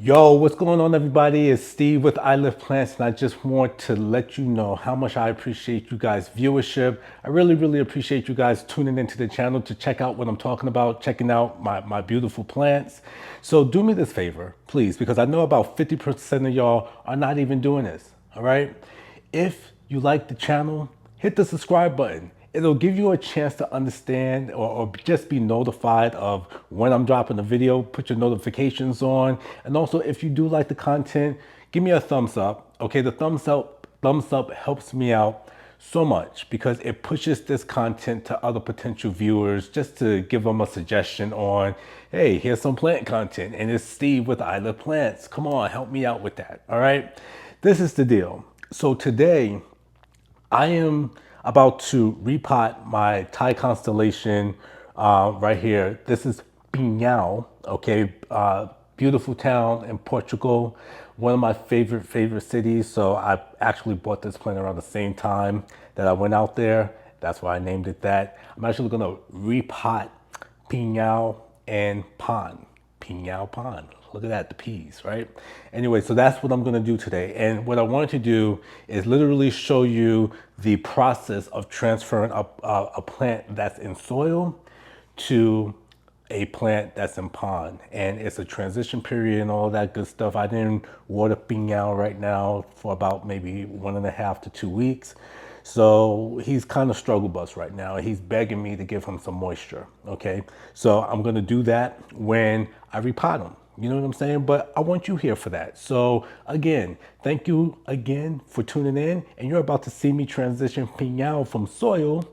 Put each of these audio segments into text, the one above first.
Yo, what's going on, everybody? It's Steve with I Live Plants, and I just want to let you know how much I appreciate you guys' viewership. I really appreciate you guys tuning into the channel to check out what I'm talking about, checking out my beautiful plants. So do me this favor, please, because I know about 50% of y'all are not even doing this, all right? If you like the channel, hit the subscribe button. It'll give you a chance to understand or just be notified of when I'm dropping a video. Put your notifications on. And also, if you do like the content, give me a thumbs up. Okay, the thumbs up helps me out so much because it pushes this content to other potential viewers just to give them a suggestion on, hey, here's some plant content and it's Steve with I Love Plants. Come on, help me out with that. All right, this is the deal. So today I am about to repot my Thai constellation right here. This is Pinhao, okay? Beautiful town in Portugal, one of my favorite cities. So I actually bought this plant around the same time that I went out there. That's why I named it that. I'm actually gonna repot Pinhao and Pan. Pinhao Pan. Look at that, the peas, right? Anyway, so that's what I'm gonna do today. And what I wanted to do is literally show you the process of transferring a plant that's in soil to a plant that's in pond. And it's a transition period and all that good stuff. I didn't water Pinhao right now for about maybe 1.5 to 2 weeks. So he's kind of struggle bus right now. He's begging me to give him some moisture. Okay. So I'm going to do that when I repot him. You know what I'm saying? But I want you here for that. So again, thank you again for tuning in. And you're about to see me transition Pinhao from soil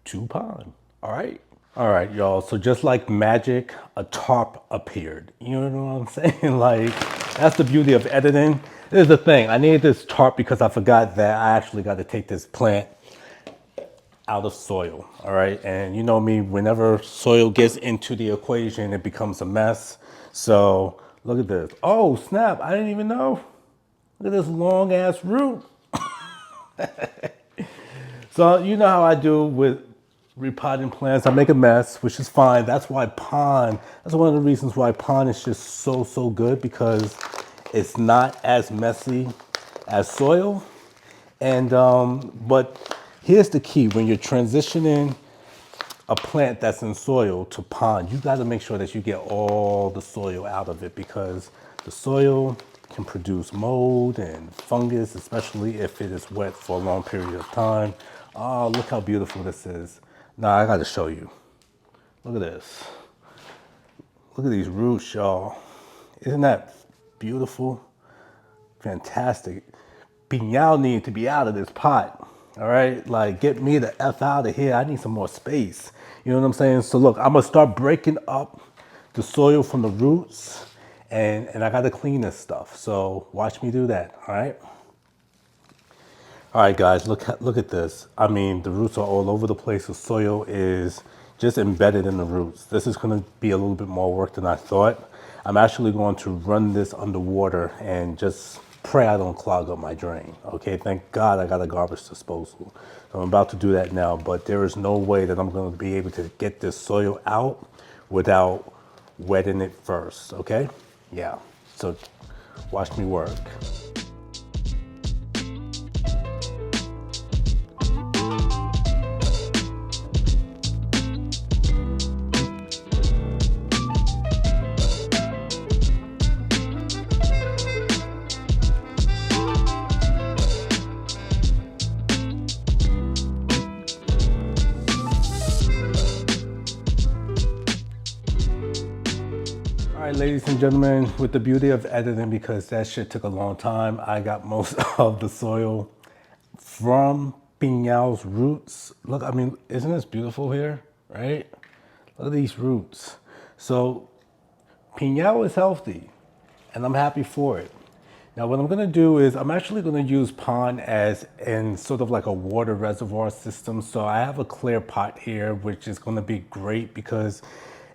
to pond. All right. All right, y'all. So just like magic, a tarp appeared. You know what I'm saying? Like, that's the beauty of editing. This is the thing. I needed this tarp because I forgot that I actually got to take this plant out of soil. All right. And you know me, whenever soil gets into the equation, it becomes a mess. So look at this. Oh, snap. I didn't even know. Look at this long ass root. So you know how I do with repotting plants. I make a mess, which is fine. That's why that's one of the reasons why pond is just so good, because it's not as messy as soil. And but here's the key: when you're transitioning a plant that's in soil to pond, you got to make sure that you get all the soil out of it, because the soil can produce mold and fungus, especially if it is wet for a long period of time. Oh, look how beautiful this is. Now I got to show you. Look at this. Look at these roots, y'all. Isn't that beautiful? Fantastic. Piñal need to be out of this pot. All right, like get me the F out of here. I need some more space. You know what I'm saying? So look, I'm gonna start breaking up the soil from the roots, and I gotta clean this stuff. So watch me do that. All right, guys, look at this. I mean, the roots are all over the place. The soil is just embedded in the roots. This is going to be a little bit more work than I thought. I'm actually going to run this underwater and just pray I don't clog up my drain. Okay, thank God I got a garbage disposal. So I'm about to do that now, but there is no way that I'm going to be able to get this soil out without wetting it first. Okay, yeah. So watch me work. All right, ladies and gentlemen, with the beauty of editing, because that shit took a long time, I got most of the soil from Piñal's roots. Look, I mean, isn't this beautiful here, right? Look at these roots. So Piñal is healthy, and I'm happy for it. Now, what I'm gonna do is I'm actually gonna use pond as in sort of like a water reservoir system. So I have a clear pot here, which is gonna be great because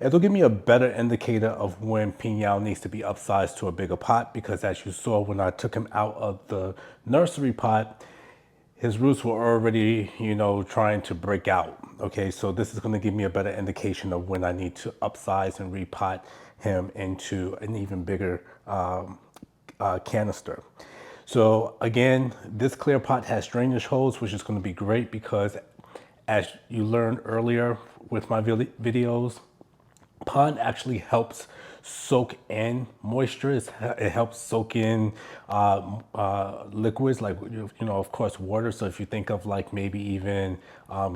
it'll give me a better indicator of when Piñal needs to be upsized to a bigger pot, because as you saw when I took him out of the nursery pot, his roots were already, trying to break out. Okay, so this is going to give me a better indication of when I need to upsize and repot him into an even bigger canister. So again, this clear pot has drainage holes, which is going to be great because as you learned earlier with my videos, pond actually helps soak in moisture. It helps soak in liquids like, of course, water. So if you think of like maybe even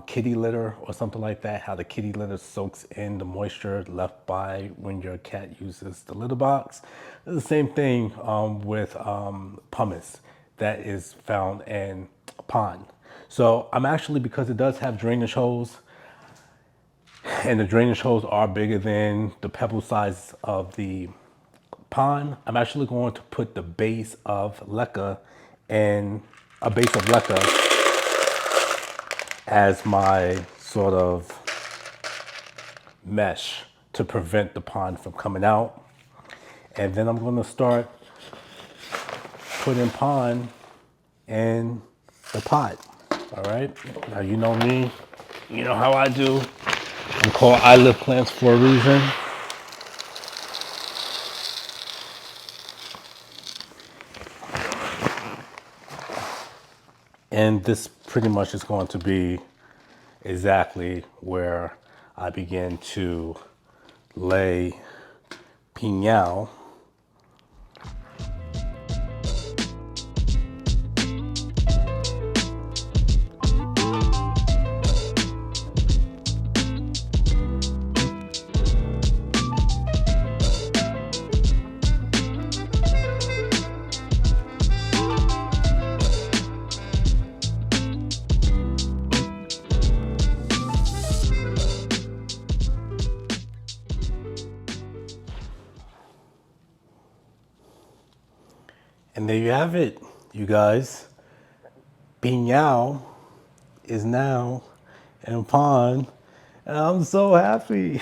kitty litter or something like that, how the kitty litter soaks in the moisture left by when your cat uses the litter box. It's the same thing with pumice that is found in a pond. So I'm actually, because it does have drainage holes, and the drainage holes are bigger than the pebble size of the pond, I'm actually going to put the base of leca and a base of leca as my sort of mesh to prevent the pond from coming out. And then I'm going to start putting pond in the pot. All right. Now, you know me, you know how I do. I'm called I Live Plants for a reason. And this pretty much is going to be exactly where I begin to lay piñao. And there you have it, you guys. Piñao is now in a pond, and I'm so happy.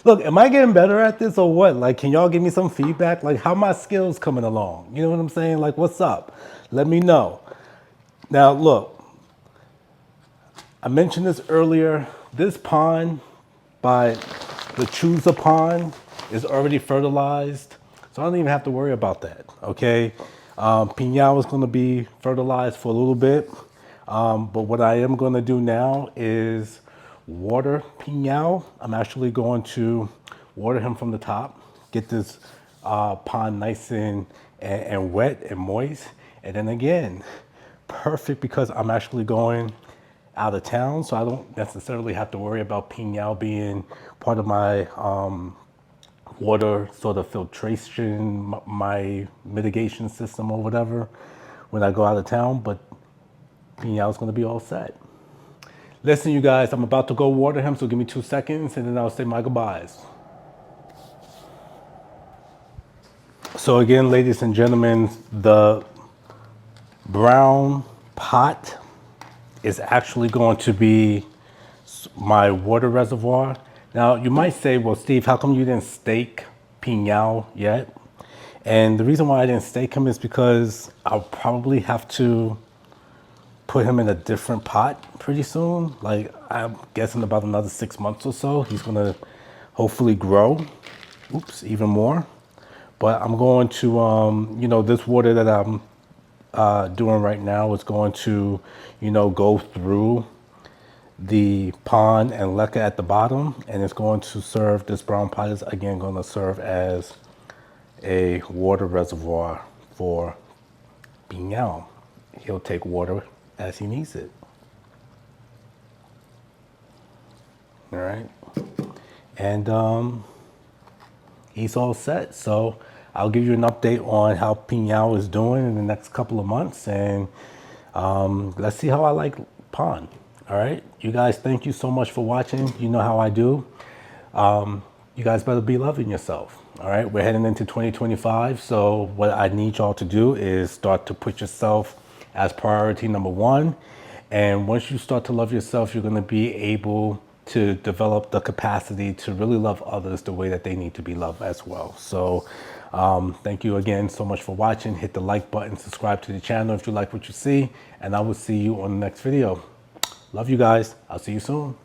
Look, am I getting better at this or what? Like, can y'all give me some feedback? Like, how my skills coming along? You know what I'm saying? Like, what's up? Let me know. Now, look, I mentioned this earlier. This pond by the Chooser pond is already fertilized, so I don't even have to worry about that, okay? Piñao is gonna be fertilized for a little bit, but what I am gonna do now is water Piñao. I'm actually going to water him from the top, get this pond nice and wet and moist. And then again, perfect because I'm actually going out of town, so I don't necessarily have to worry about piñao being part of my water sort of filtration, my mitigation system or whatever when I go out of town, but piñao is going to be all set. Listen, you guys, I'm about to go water him, so give me 2 seconds and then I'll say my goodbyes. So again, ladies and gentlemen, the brown pot is actually going to be my water reservoir. Now, you might say, well, Steve, how come you didn't stake piñao yet? And the reason why I didn't stake him is because I'll probably have to put him in a different pot pretty soon. Like, I'm guessing about another 6 months or so, he's gonna hopefully grow, even more. But I'm going to, this water that I'm doing right now is going to, go through the pond and leca at the bottom, and it's going to serve, this brown pot is again going to serve as a water reservoir for piñao. He'll take water as he needs it. All right. And he's all set. So I'll give you an update on how piñao is doing in the next couple of months, and let's see how I like pond. All right, you guys, thank you so much for watching. You know how I do. You guys better be loving yourself. All right, we're heading into 2025. So what I need y'all to do is start to put yourself as priority number one. And once you start to love yourself, you're going to be able to develop the capacity to really love others the way that they need to be loved as well. So thank you again so much for watching. Hit the like button, subscribe to the channel if you like what you see, and I will see you on the next video. Love you guys. I'll see you soon.